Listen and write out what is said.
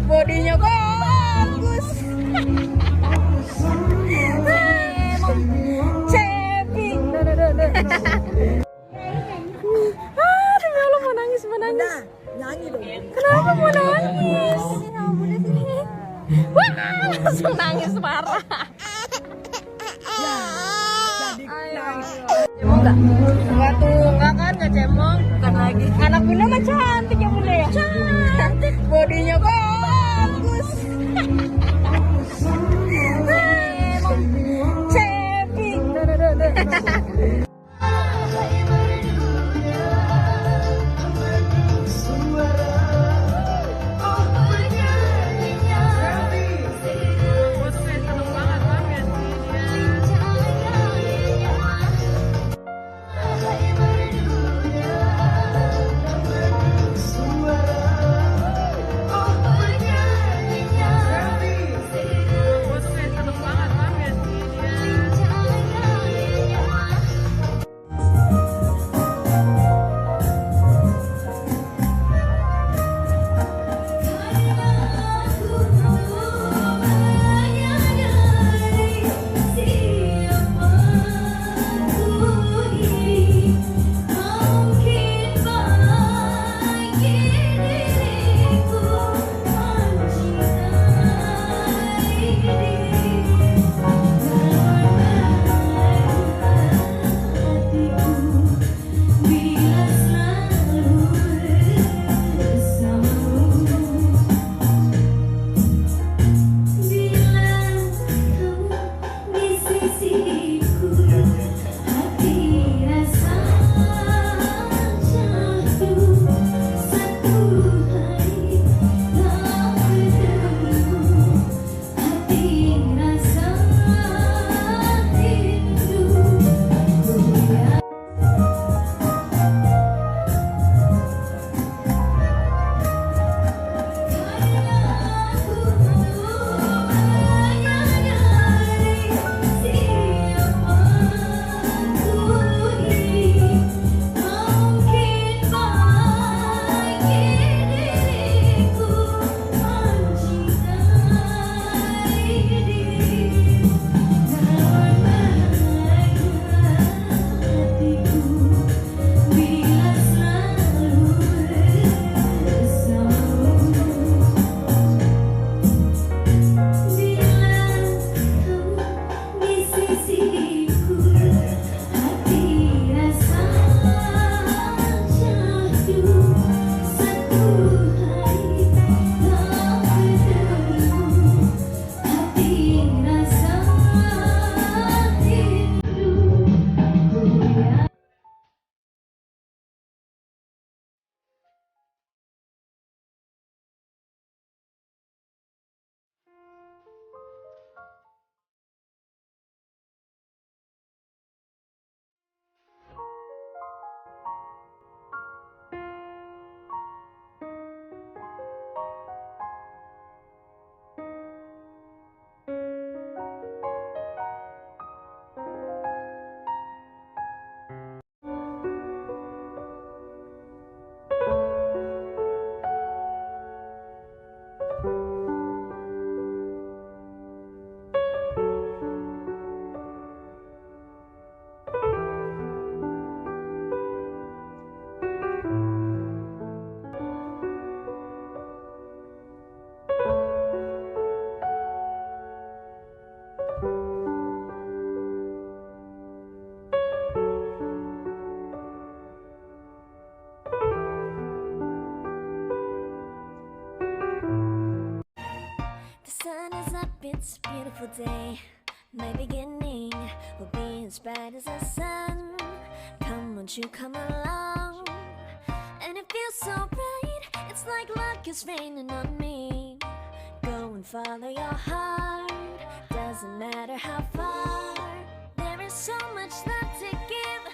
Bodinya bagus. Cepi. Demi Allah mau nangis. Nyanyi dong. Kenapa mau nangis? Wah, langsung nangis parah. Cemong nggak? Enggak tuh, enggak kan, nggak cemong. Bukan lagi. Anak bunda mah cantik ya bunda ya. Cantik. Bodinya bagus. Cepi. It's a beautiful day. My beginning will be as bright as the sun. Come, won't you come along? And it feels so bright, it's like luck is raining on me. Go and follow your heart, doesn't matter how far. There is so much love to give.